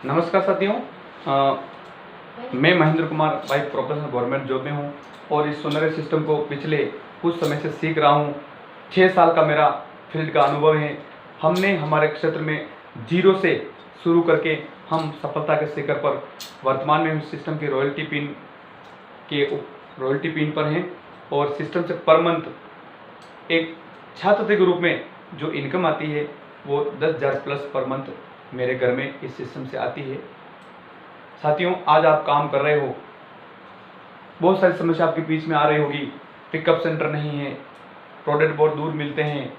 नमस्कार साथियों। मैं महेंद्र कुमार भाई प्रोफेशनल गवर्नमेंट जॉब में हूं और इस सुनहरे सिस्टम को पिछले कुछ समय से सीख रहा हूं। 6 साल का मेरा फील्ड का अनुभव है। हमने हमारे क्षेत्र में जीरो से शुरू करके हम सफलता के शिखर पर वर्तमान में इस सिस्टम की रॉयल्टी पिन पर हैं और सिस्टम से पर मंथ एक छात्र के रूप में जो इनकम आती है वो 10,000 प्लस पर मंथ मेरे घर में इस सिस्टम से आती है। साथियों, आज आप काम कर रहे हो, बहुत सारी समस्या आपके बीच में आ रही होगी। पिकअप सेंटर नहीं है, प्रोडक्ट बहुत दूर मिलते हैं,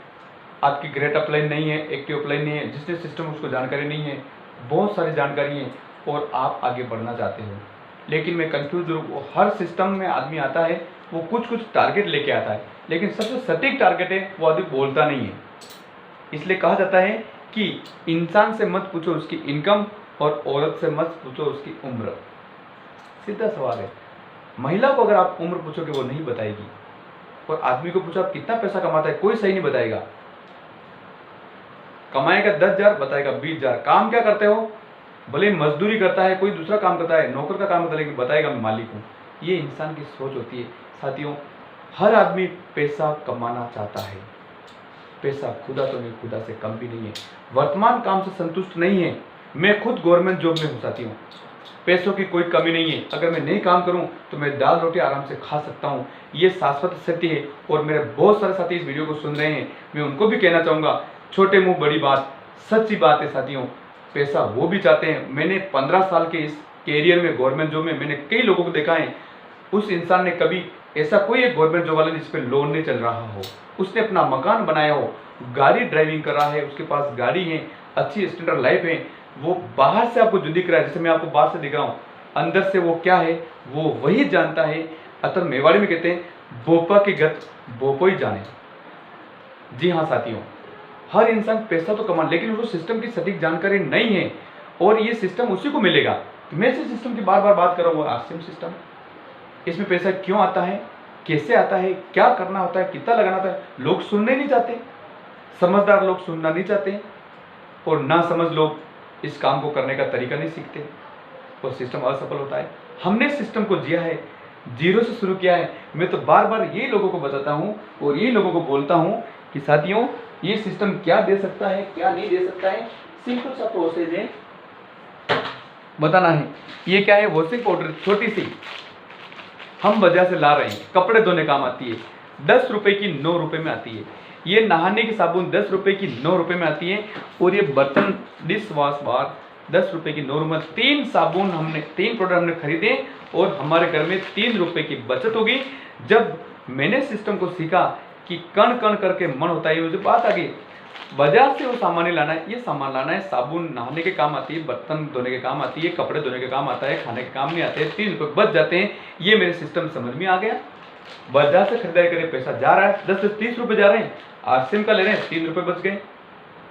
आपकी ग्रेट अपलाइन नहीं है, एक्टिव अपलाइन नहीं है, जिसने सिस्टम उसको जानकारी नहीं है, बहुत सारी जानकारी है और आप आगे बढ़ना चाहते हो। लेकिन मैं कंफ्यूज हूँ। हर सिस्टम में आदमी आता है, वो कुछ टारगेट लेके आता है, लेकिन सबसे सटीक टारगेट है वो आदमी बोलता नहीं है। इसलिए कहा जाता है कि इंसान से मत पूछो उसकी इनकम और औरत से मत पूछो उसकी उम्र। सीधा सवाल है। महिला को अगर आप उम्र पूछोगे वो नहीं बताएगी, और आदमी को पूछो आप कितना पैसा कमाता है, कोई सही नहीं बताएगा। कमाएगा 10,000, बताएगा 20,000। काम क्या करते हो, भले मजदूरी करता है, कोई दूसरा काम करता है, नौकर का काम करता है, लेकिन बताएगा मैं मालिक हूँ। ये इंसान की सोच होती है। साथियों, हर आदमी पैसा कमाना चाहता है। पैसा खुदा तो नहीं, खुदा से कम भी नहीं है। वर्तमान काम से संतुष्ट नहीं है। मैं खुद गवर्नमेंट जॉब में हूँ साथियों। पैसों की कोई कमी नहीं है। अगर मैं नहीं काम करूं तो मैं दाल रोटी आराम से खा सकता हूं। ये शाश्वत सत्य है। और मेरे बहुत सारे साथी इस वीडियो को सुन रहे हैं, मैं उनको भी कहना चाहूँगा, छोटे मुंह बड़ी बात, सच्ची बात है साथियों। पैसा वो भी चाहते हैं। मैंने 15 साल के इस कैरियर में गवर्नमेंट जॉब में मैंने कई लोगों को देखा है। उस इंसान ने कभी ऐसा कोई एक गवर्नमेंट जॉब वाला जिस पे लोन नहीं चल रहा हो, उसने अपना मकान बनाया हो, गाड़ी ड्राइविंग कर रहा है, उसके पास गाड़ी है, अच्छी स्टैंडर्ड लाइफ है, वो बाहर से आपको जो दिख रहा है, जैसे मैं आपको बाहर से दिख रहा हूँ, अंदर से वो क्या है वो वही जानता है। अतः मेवाड़ी में कहते हैं, बोपा की गत बोपो ही जाने। जी हाँ साथियों, हर इंसान पैसा तो कमा, लेकिन उसको सिस्टम की सटीक जानकारी नहीं है, और ये सिस्टम उसी को मिलेगा। मैं इस सिस्टम की बार बार बात कर रहा हूँ, आरसीएम सिस्टम। इसमें पैसा क्यों आता है, कैसे आता है, क्या करना होता है, कितना लगाना होता है, लोग सुनने नहीं चाहते। समझदार लोग सुनना नहीं चाहते, और ना समझ लोग इस काम को करने का तरीका नहीं सीखते, और सिस्टम असफल होता है। हमने सिस्टम को जिया है, जीरो से शुरू किया है। मैं तो बार बार ये लोगों को बताता हूँ और ये लोगों को बोलता हूँ कि साथियों, ये सिस्टम क्या दे सकता है, क्या नहीं दे सकता है। सिंपल सा प्रोसेस है, बताना है। ये क्या है, वॉशिंग पाउडर छोटी सी हम बाजार से ला रहे हैं, कपड़े धोने काम आती है, 10 रुपए की 9 रुपए में आती है। ये नहाने की साबुन 10 रुपए की 9 रुपए में आती है, और ये बर्तन डिश वॉश बार 10 रुपए की 9 रुपए। 3 साबुन हमने, 3 प्रोडक्ट हमने खरीदे और हमारे घर में 3 रुपए की बचत होगी। जब मैंने सिस्टम को सीखा कि कण कण करके मन होता है, मुझे बात आ गई। बाजार से वो सामान नहीं लाना है, ये सामान लाना है। साबुन नहाने के काम आती है, बर्तन धोने के काम आती है, कपड़े धोने के काम आता है, खाने के काम नहीं आते हैं। 3 रुपये बच जाते हैं। ये मेरे सिस्टम समझ में आ गया। बाजार से खरीदारी करे, पैसा जा रहा है, 10 से 30 रुपये जा रहे हैं। आरसीएम का ले रहे हैं, 3 रुपये बच गए।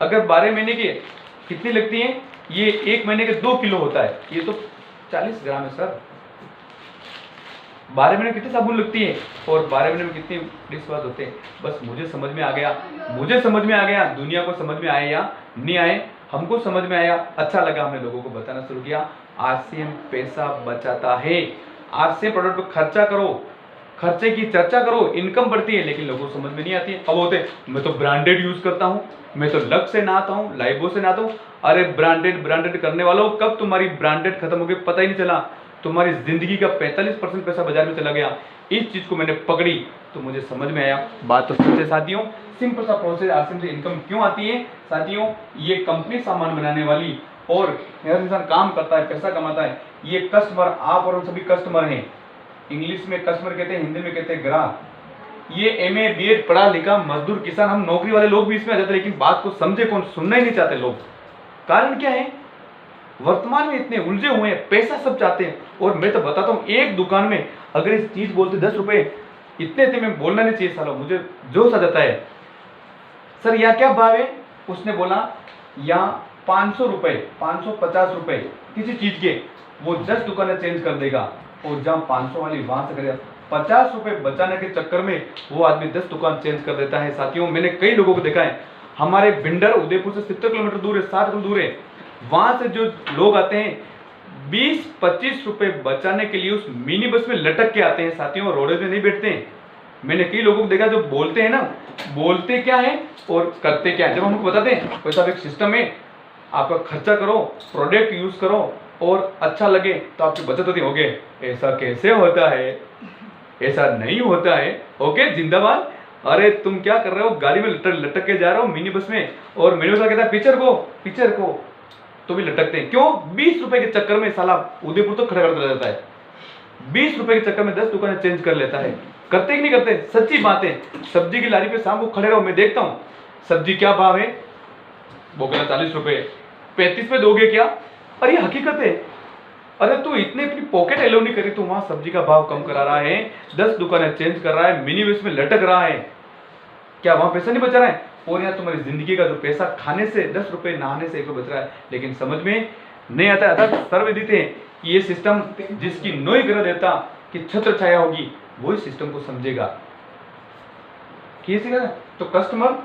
अगर 12 महीने की कितनी लगती है, ये 1 महीने के 2 किलो होता है, ये तो 40 ग्राम है सर। 12 महीने में कितनी साबुन लगती है, और 12 महीने में कितने डिश वॉश होते हैं। बस मुझे समझ में आ गया, मुझे समझ में आ गया। दुनिया को समझ में आए या नहीं आए, हमको समझ में आया, अच्छा लगा, हमने लोगों को बताना शुरू किया। आरसीएम पैसा बचाता है। आरसीएम प्रोडक्ट पर खर्चा करो, खर्चे की चर्चा करो, इनकम बढ़ती है, लेकिन लोगों को समझ में नहीं आती है। अब होते मैं तो ब्रांडेड यूज करता हूँ, मैं तो लक्स से नहाता हूँ, लाइबो से नहाता हूँ। अरे ब्रांडेड करने वालों, कब तुम्हारी ब्रांडेड खत्म हो गई पता ही नहीं चला। तुम्हारी जिंदगी का 45% पैसा बाजार में चला गया। इस चीज को मैंने पकड़ी तो मुझे समझ में आया। बात तो सच है साथियों। सिंपल सा प्रोसेस, आरसीएम से इनकम क्यों आती है साथियों। ये कंपनी सामान बनाने वाली, और हर इंसान काम करता है, पैसा कमाता है। ये कस्टमर, आप और सभी कस्टमर हैं। इंग्लिश में कस्टमर कहते हैं, हिंदी में कहते हैं ग्राहक। ये एमए बीएड पढ़ा लिखा मजदूर किसान, हम नौकरी वाले लोग भी इसमें आ जाते हैं, लेकिन बात को समझे कौन, सुनना ही नहीं चाहते लोग। कारण क्या है, वर्तमान में इतने उलझे हुए हैं, पैसा सब चाहते हैं। और मैं तो बताता हूँ, एक दुकान में अगर इस चीज बोलते 10 रुपए, इतने थे, मैं बोलना नहीं चाहिए सालों, मुझे जोश आ जाता है। सर यहाँ क्या भाव है, उसने बोला यहाँ 500 रुपए, 550 रुपए किसी चीज के, वो 10 दुकानें चेंज कर देगा, और जहाँ 500 वाली वहां से करेगा। 50 रुपए बचाने के चक्कर में वो आदमी 10 दुकान चेंज कर देता है। साथियों, मैंने कई लोगों को देखा है। हमारे बिंडर उदयपुर से 70 किलोमीटर दूर है, 60 किलोमीटर दूर है। वहां से जो लोग आते हैं 20-25 रुपए बचाने के लिए उस मिनी बस में लटक के आते हैं साथियों, रोड में नहीं बैठते हैं। मैंने कई लोगों को देखा जो बोलते हैं ना, बोलते क्या है और करते क्या है। जब हम उनको बताते हैं कोई साहब एक सिस्टम है, आपका खर्चा करो, प्रोडक्ट यूज करो और अच्छा लगे तो आपकी बचत होती है। ओके, ऐसा कैसे होता है, ऐसा नहीं होता है। ओके जिंदाबाद। अरे तुम क्या कर रहे हो, गाड़ी में लटक लटक के जा रहे हो मिनी बस में, और मिनी बस कहता है पिक्चर को तो भी लटकते हैं। क्यों? 20 रुपए के चक्कर में साला उदयपुर तो खड़ा कर देता है। 20 रुपए के चक्कर में 10 दुकानें चेंज कर लेता है। करते कि नहीं करते? सच्ची बात है। सब्जी की लारी पे शाम को खड़े रहो, मैं देखता हूँ सब्जी क्या भाव है, वो कहना 40 रुपए, 35 पे दोगे क्या? अरे ये हकीकत है। अरे तू इतने अपनी पॉकेट एलो नहीं करी, तू वहां सब्जी का भाव कम करा रहा है, 10 दुकानें चेंज कर रहा है, मिनी बस में लटक रहा है, क्या वहां पैसा नहीं बचा रहा है? और यहाँ तुम्हारी जिंदगी का जो पैसा खाने से 10 रुपए, नहाने से 1 रुपए बच रहा है। लेकिन समझ में नहीं आता। अर्थात सर्वविदित है कि ये सिस्टम जिसकी नोई ग्रह देवता की छत्र छाया होगी वही सिस्टम को समझेगा। तो कस्टमर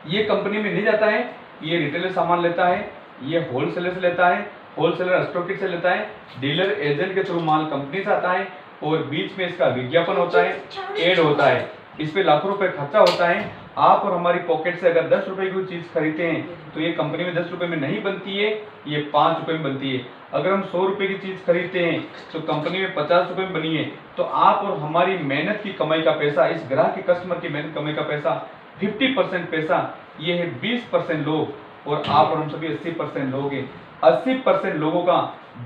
ये कंपनी में नहीं जाता है, ये रिटेलर सामान लेता है, ये होलसेलर से लेता है, होलसेलर स्टॉकिस्ट से लेता है, डीलर एजेंट के थ्रू माल कंपनी से आता है, और बीच में इसका विज्ञापन होता है, एड होता है, इस पे लाखों रुपए खर्चा होता है। आप और हमारी पॉकेट से अगर 10 रुपए की चीज खरीदते हैं तो ये कंपनी में 10 रुपए में नहीं बनती है, ये 5 रुपए में बनती है। अगर हम 100 रुपए की चीज खरीदते हैं तो कंपनी में 50 रुपए में बनी है। तो आप और हमारी मेहनत की कमाई का पैसा, इस ग्राहक के कस्टमर की मेहनत कमाई का पैसा 50% पैसा ये है 20% लोग, और आप और हम सभी 80% लोग हैं। 80% लोगों का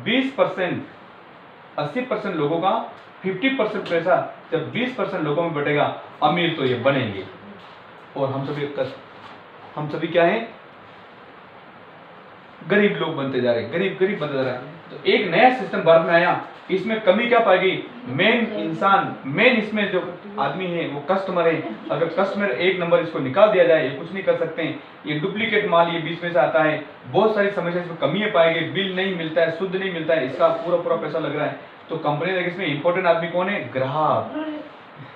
20%, 80% लोगों का 50% पैसा जब 20% लोगों में बटेगा, अमीर तो ये बनेंगे। और हम सभी क्या हैं? गरीब लोग बनते जा रहे हैं, गरीब बनते जा रहे हैं। तो एक नया सिस्टम भारत में आया, इसमें कमी क्या पाएगी? मेन इसमें जो आदमी है वो कस्टमर है। अगर कस्टमर 1 नंबर इसको निकाल दिया जाए, ये कुछ नहीं कर सकते हैं, ये डुप्लीकेट माल ये बीच में से आता है, बहुत सारी समस्या इसमें कमी पाएगी, बिल नहीं मिलता है, शुद्ध नहीं मिलता है, इसका पूरा पैसा लग रहा है। तो कंपनी देखिए इसमें इंपॉर्टेंट आदमी कौन है? ग्राहक।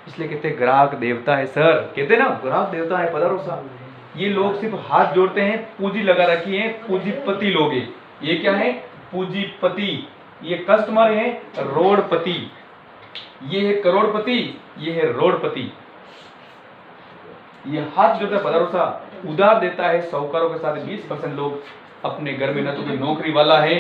इसलिए कहते हैं ग्राहक देवता है सर, कहते हैं ना ग्राहक देवता है पधारो। ये लोग सिर्फ हाथ जोड़ते हैं, पूंजी लगा रखी है, पूंजीपति लोग हैं। ये क्या है? पूंजीपति। ये कस्टमर है रोडपति, ये है करोड़पति, ये है रोडपति। ये हाथ जोड़ता है पधारो, उधार देता है साहूकारों के साथ। 20% लोग अपने घर में न तो कोई नौकरी वाला है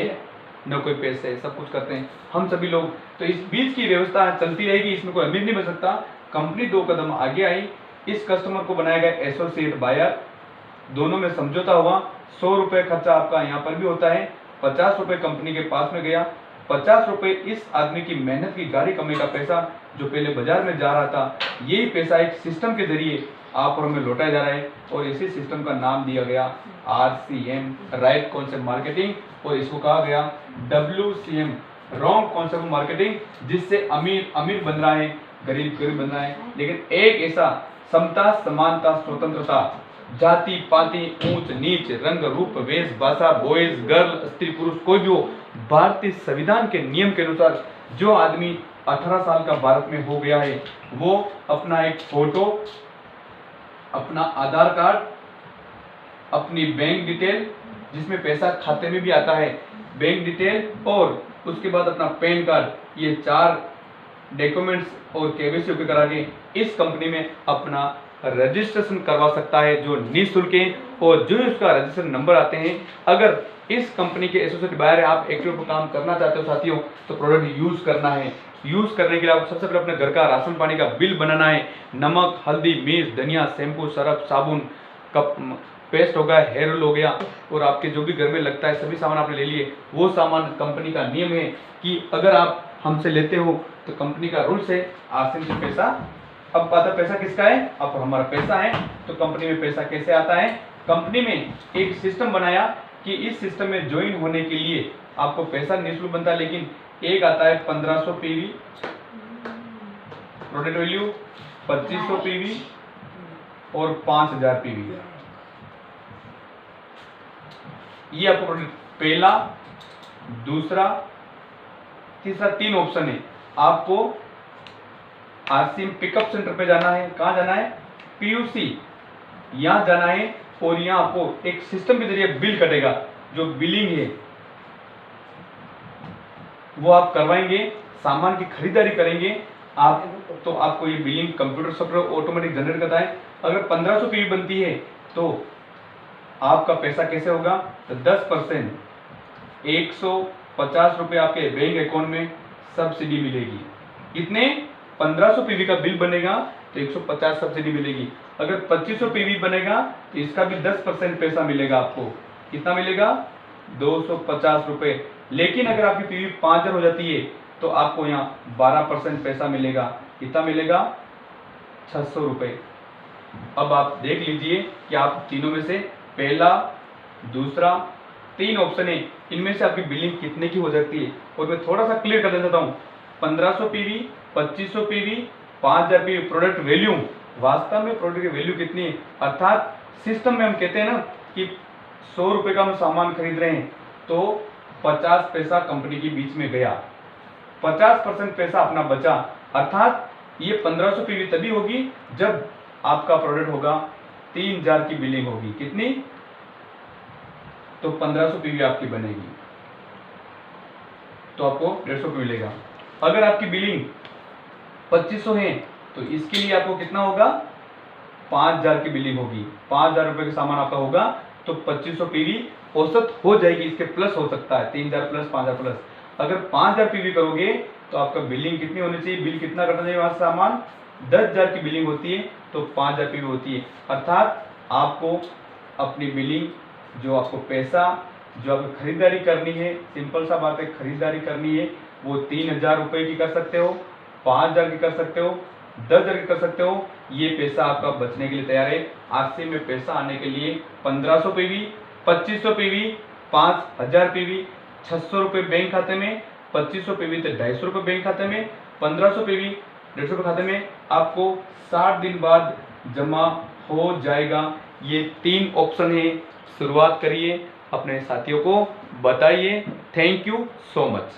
न कोई पैसे, सब कुछ करते हैं हम सभी लोग। तो इस बीच की व्यवस्था चलती रहेगी, इसमें कोई अमीर नहीं बन सकता। कंपनी 2 कदम आगे आई, इस कस्टमर को बनाया गया एसोसिएट बायर, दोनों में समझौता हुआ। 100 रुपए खर्चा आपका यहाँ पर भी होता है, 50 रुपए कंपनी के पास में गया, 50 रुपए इस आदमी की मेहनत की गाड़ी कमाई का पैसा जो पहले बाजार में जा रहा था, यही पैसा एक सिस्टम के जरिए आप और हमें लौटाया जा रहा है। और इसी सिस्टम का नाम दिया गया RCM, राइट कॉन्सेप्ट मार्केटिंग, और इसको कहा गया WCM, रॉन्ग कॉन्सेप्ट मार्केटिंग, जिससे अमीर बन रहा है, गरीब बन रहा है। लेकिन एक ऐसा समता, समानता, स्वतंत्रता, जाति पाति, ऊंच नीच, रंग रूप, वेश भाषा, बॉयज गर्ल, स्त्री पुरुष कोई भी हो, भारतीय संविधान के नियम के अनुसार जो आदमी 18 साल का भारत में हो गया है, वो अपना एक फोटो, अपना आधार कार्ड, अपनी बैंक डिटेल, जिसमें पैसा खाते में भी आता है, बैंक डिटेल, और उसके बाद अपना पैन कार्ड, ये 4 डॉक्यूमेंट्स और केवाईसी ओके करा के इस कंपनी में अपना रजिस्ट्रेशन करवा सकता है, जो निःशुल्क है। और जो उसका रजिस्ट्रेशन नंबर आते हैं, अगर इस कंपनी के एसोसिएट बायर आप एक्टिव पर काम करना चाहते हो साथियों, तो प्रोडक्ट यूज करना है। यूज करने के लिए आपको सबसे पहले अपने घर का राशन पानी का बिल बनाना है। नमक, हल्दी, मिर्च, धनिया, शैम्पू, सरफ, साबुन, कप, पेस्ट हो गया, हेयर ऑयल हो गया, और आपके जो भी घर में लगता है सभी सामान आपने ले लिए। वो सामान कंपनी का नियम है कि अगर आप हमसे लेते हो तो कंपनी का रूल्स है, आसिम से पैसा। अब पता पैसा किसका है? अब हमारा पैसा है। तो कंपनी में पैसा कैसे आता है? कंपनी में एक सिस्टम बनाया कि इस सिस्टम में ज्वाइन होने के लिए आपको पैसा निःशुल्क बनता है, लेकिन एक आता है 1500 PV प्रोडक्ट वैल्यू, 2500 PV और 5000 PV। ये आपको प्रोडक्ट पहला, दूसरा, तीसरा, 3 ऑप्शन है। आपको RCM पिकअप सेंटर पे जाना है। कहाँ जाना है? PUC, यहाँ जाना है, और यहाँ आपको एक सिस्टम के जरिए बिल कटेगा। जो बिलिंग है वो आप करवाएंगे, सामान की खरीदारी करेंगे आप, तो आपको ये billing computer software automatic generate करता है। अगर 1500 पीवी बनती है तो आपका पैसा कैसे होगा, तो 10% 150 रुपये आपके बैंक अकाउंट में सब्सिडी मिलेगी। कितने, 1500 पीवी का बिल बनेगा तो 150 सब्सिडी मिलेगी। अगर 2500 पीवी बनेगा तो इसका भी 10% पैसा मिलेगा आपको। कितना मिलेगा, 250 रुपये। लेकिन अगर आपकी पीवी 5000 हो जाती है तो आपको यहाँ 12% पैसा मिलेगा। कितना मिलेगा, 600 रुपये। अब आप देख लीजिए कि आप तीनों में से पहला, दूसरा, 3 ऑप्शन है, इनमें से आपकी बिलिंग कितने की हो सकती है। और मैं थोड़ा सा क्लियर कर देता हूँ, 1500 PV, 2500 PV, 5000 PV product value, वास्तव में प्रोडक्ट की वैल्यू कितनी है, अर्थात सिस्टम में हम कहते हैं ना कि 100 रुपये का हम सामान खरीद रहे हैं तो 50 पैसा कंपनी के बीच में गया, 50% पैसा अपना बचा। अर्थात ये 1500 पीवी तभी होगी जब आपका प्रोडक्ट होगा 3000 की बिलिंग होगी। कितनी, तो 1500 पीवी आपकी बनेगी तो आपको 150 मिलेगा। अगर आपकी बिलिंग 2500 है तो इसके लिए आपको कितना होगा, 5000 की बिलिंग होगी, 5000 रुपये का सामान आपका होगा तो 2500 पीवी औसत हो जाएगी। इसके प्लस हो सकता है 3000 प्लस 5000 प्लस। अगर 5000 पीवी करोगे तो आपका बिलिंग कितनी होनी चाहिए, बिल कितना करना चाहिए, वहां सामान 10000 की बिलिंग होती है तो 5000 पीवी होती है। अर्थात आपको अपनी बिलिंग, जो आपको पैसा, जो आपको खरीदारी करनी है, सिंपल सा बात है, खरीदारी करनी है, वो 3000 रुपये की कर सकते हो, 5000 की कर सकते हो, 10000 की कर सकते हो। ये पैसा आपका बचने के लिए तैयार है। आज से में पैसा आने के लिए 1500 पीवी, 2500 पीवी, 5000 पीवी, 600 रुपये बैंक खाते में, 2500 पीवी तो 250 रुपये बैंक खाते में, 1500 पीवी 150 रुपये खाते में, आपको 60 दिन बाद जमा हो जाएगा। ये 3 ऑप्शन है। शुरुआत करिए, अपने साथियों को बताइए। Thank you so much.